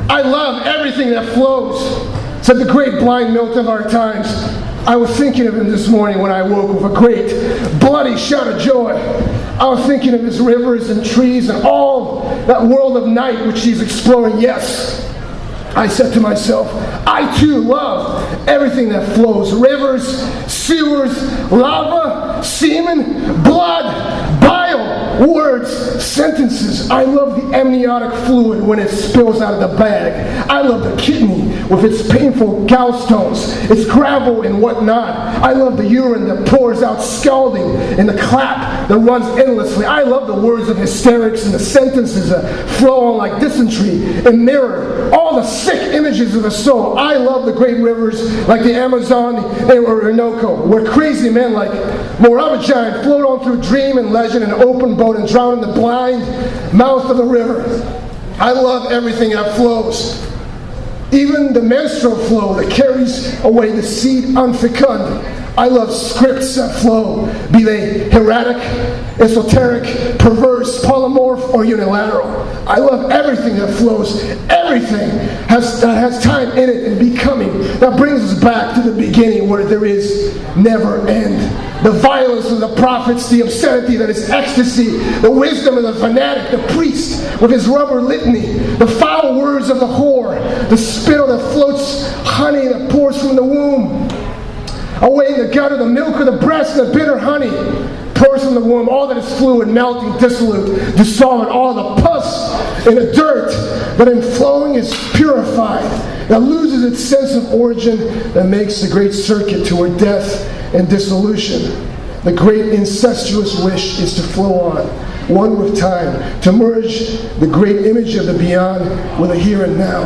I love everything that flows, said the great blind Milton of our times. I was thinking of him this morning when I woke with a great bloody shout of joy. I was thinking of his rivers and trees and all that world of night which he's exploring. Yes, I said to myself, I too love everything that flows. Rivers, sewers, lava, semen, blood, bile, words, sentences. I love the amniotic fluid when it spills out of the bag. I love the kidney with its painful gallstones, its gravel and whatnot. I love the urine that pours out scalding and the clap that runs endlessly. I love the words of hysterics and the sentences that flow on like dysentery and mirror all the sick images of the soul. I love the great rivers like the Amazon and Orinoco, where crazy men like Moravia float on through dream and legend in an open boat and drown in the blind mouth of the river. I love everything that flows. Even the menstrual flow that carries away the seed unfecund. I love scripts that flow, be they erratic, esoteric, perverse, polymorph, or unilateral. I love everything that flows. Everything that has time in it and becoming, that brings us back to the beginning where there is never end. The violence of the prophets, the obscenity that is ecstasy, the wisdom of the fanatic, the priest with his rubber litany, the foul words of the whore, the spittle that floats honey that pours from the womb. Away in the gutter, the milk of the breast, and the bitter honey pours from the womb. All that is fluid, melting, dissolute, dissolvent. All the pus and the dirt that in flowing is purified, that loses its sense of origin, that makes the great circuit toward death and dissolution. The great incestuous wish is to flow on, one with time, to merge the great image of the beyond with a here and now.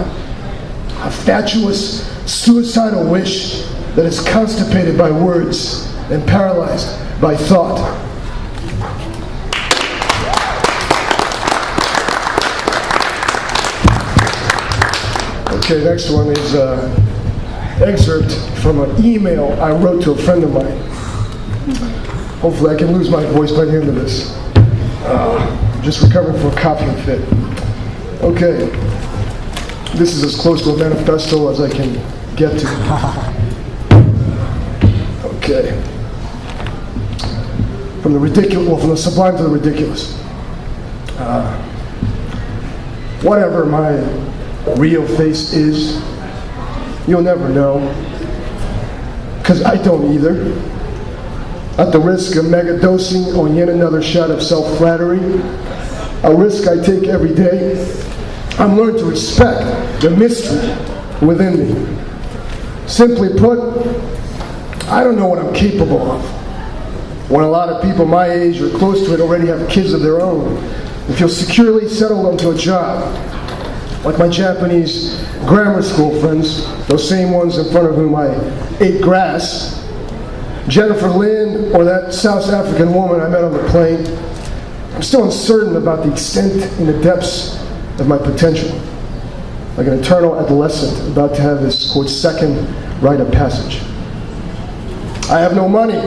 A fatuous, suicidal wish that is constipated by words and paralyzed by thought. Okay, next one is an excerpt from an email I wrote to a friend of mine. Hopefully I can lose my voice by the end of this. I'm just recovering from a coughing fit. Okay, this is as close to a manifesto as I can get to. Okay. From the sublime to the ridiculous. Whatever my real face is, you'll never know. Because I don't either. At the risk of megadosing on yet another shot of self-flattery, a risk I take every day, I'm learning to respect the mystery within me. Simply put, I don't know what I'm capable of. When a lot of people my age or close to it already have kids of their own and feel securely settled onto a job. Like my Japanese grammar school friends, those same ones in front of whom I ate grass. Jennifer Lynn or that South African woman I met on the plane. I'm still uncertain about the extent and the depths of my potential. Like an eternal adolescent about to have his, quote, second rite of passage. I have no money,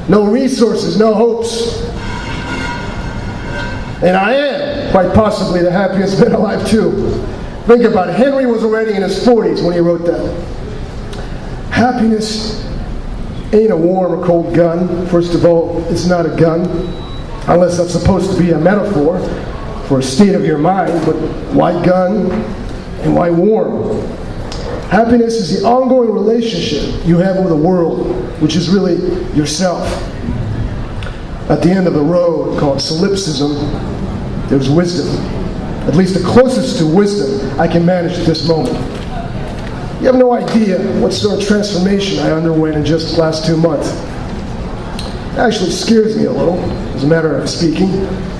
no resources, no hopes. And I am, quite possibly, the happiest man alive too. Think about it. Henry was already in his 40s when he wrote that. Happiness ain't a warm or cold gun. First of all, it's not a gun, unless that's supposed to be a metaphor for a state of your mind. But why gun and why warm? Happiness is the ongoing relationship you have with the world, which is really yourself. At the end of the road, called solipsism, there's wisdom. At least the closest to wisdom I can manage at this moment. You have no idea what sort of transformation I underwent in just the last 2 months. It actually scares me a little, as a matter of speaking,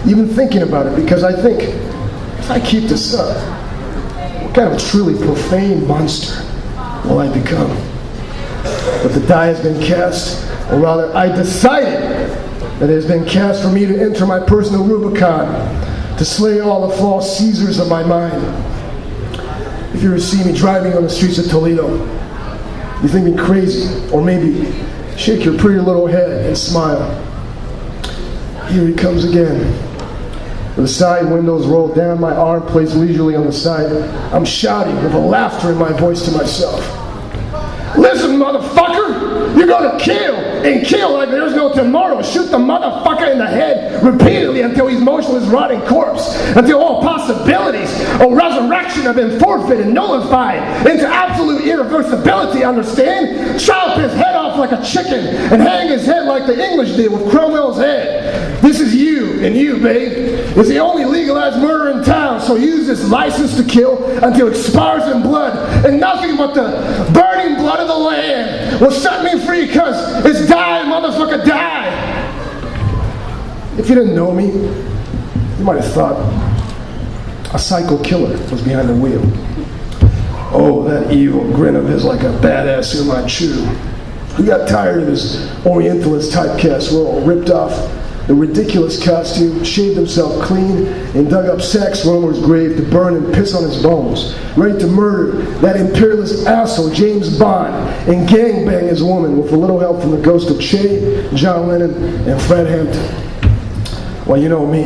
even thinking about it, because I think, if I keep this up, what kind of a truly profane monster will I become? But the die has been cast, or rather, I decided that it has been cast for me to enter my personal Rubicon, to slay all the false Caesars of my mind. If you ever see me driving on the streets of Toledo, you think me crazy, or maybe shake your pretty little head and smile. Here he comes again. The side windows roll down, my arm placed leisurely on the side. I'm shouting with a laughter in my voice to myself. Listen, motherfucker! You're gonna kill, and kill like there's no tomorrow. Shoot the motherfucker in the head repeatedly until he's motionless, rotting corpse. Until all possibilities of resurrection have been forfeited and nullified into absolute irreversibility, understand? Chop his head off like a chicken and hang his head like the English did with Cromwell's head. This is you, and you, babe, is the only legalized murder in town, so use this license to kill until it expires in blood, and nothing but the burning blood of the Lamb will set me free, because it's die, motherfucker, die. If you didn't know me, you might have thought a psycho killer was behind the wheel. Oh, that evil grin of his like a badass Fu Manchu. He got tired of his Orientalist typecast role, ripped off the ridiculous costume, shaved himself clean, and dug up Sax Rohmer's grave to burn and piss on his bones, ready to murder that imperialist asshole James Bond and gangbang his woman with a little help from the ghost of Che, John Lennon, and Fred Hampton. Well, you know me.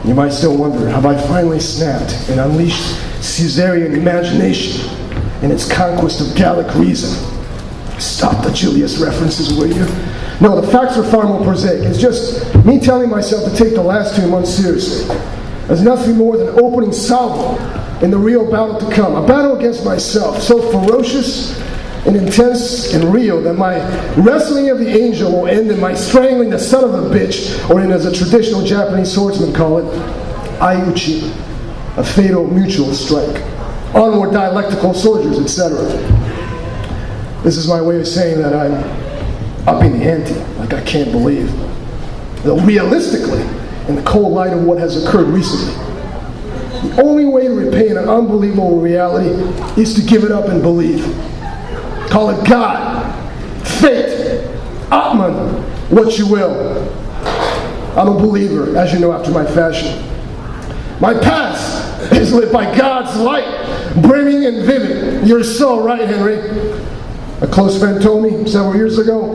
You might still wonder, have I finally snapped and unleashed Caesarian imagination in its conquest of Gallic reason? Stop the Julius references, will you? No, the facts are far more prosaic. It's just me telling myself to take the last 2 months seriously. There's nothing more than opening salvo in the real battle to come. A battle against myself, so ferocious and intense and real that my wrestling of the angel will end in my strangling the son of a bitch, or in, as a traditional Japanese swordsman call it, aiuchi, a fatal mutual strike. Onward dialectical soldiers, etc. This is my way of saying that I'm upping the ante, like I can't believe. Though realistically, in the cold light of what has occurred recently, the only way to repay an unbelievable reality is to give it up and believe. Call it God, fate, Atman, what you will. I'm a believer, as you know, after my fashion. My past is lit by God's light, brimming and vivid. You're so right, Henry. A close friend told me several years ago,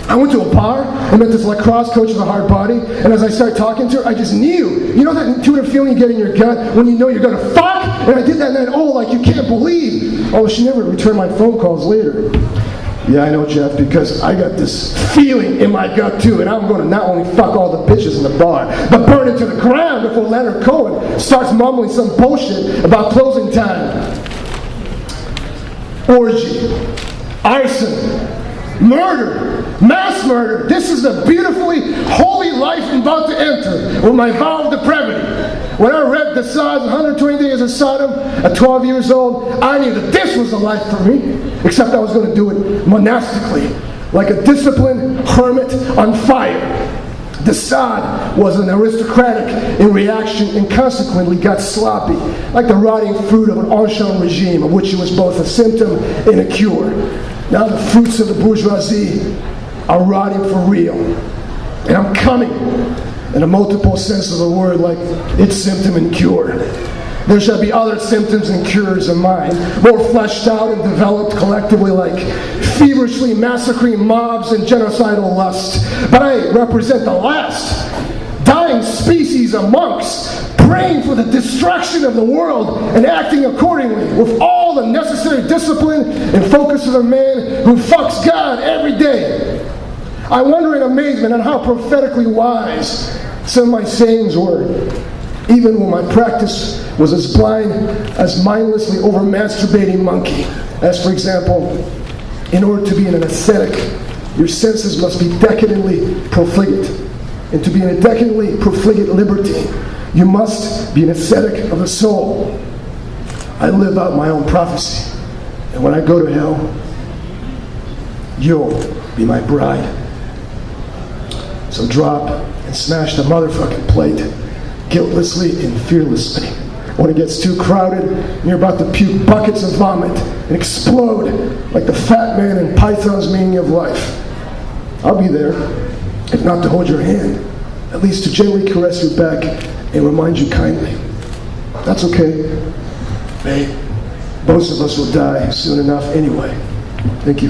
I went to a bar and met this lacrosse coach with a hard body, and as I started talking to her, I just knew. You know that intuitive feeling you get in your gut when you know you're going to fuck? And I did that night, like you can't believe. Although she never returned my phone calls later. Yeah, I know, Jeff, because I got this feeling in my gut too, and I'm going to not only fuck all the bitches in the bar, but burn it to the ground before Leonard Cohen starts mumbling some bullshit about closing time. Orgy. Arson, murder, mass murder. This is the beautifully holy life I'm about to enter with my vow of depravity. When I read the Psalms 120 Days of Sodom at 12 years old, I knew that this was the life for me, except I was going to do it monastically, like a disciplined hermit on fire. The Assad was an aristocratic in reaction and consequently got sloppy, like the rotting fruit of an ancien regime, of which it was both a symptom and a cure. Now the fruits of the bourgeoisie are rotting for real. And I'm coming, in a multiple sense of the word, like its symptom and cure. There shall be other symptoms and cures of mine, more fleshed out and developed collectively, like feverishly massacring mobs and genocidal lust. But I represent the last dying species of monks, praying for the destruction of the world and acting accordingly with all the necessary discipline and focus of a man who fucks God every day. I wonder in amazement at how prophetically wise some of my sayings were, even when my practice was as blind as mindlessly over-masturbating monkey. As for example, in order to be an ascetic, your senses must be decadently profligate. And to be in a decadently profligate liberty, you must be an ascetic of the soul. I live out my own prophecy. And when I go to hell, you'll be my bride. So drop and smash the motherfucking plate, guiltlessly and fearlessly. When it gets too crowded and you're about to puke buckets of vomit and explode like the fat man in Python's Meaning of Life. I'll be there, if not to hold your hand, at least to gently caress your back and remind you kindly. That's okay, babe. Most of us will die soon enough anyway. Thank you.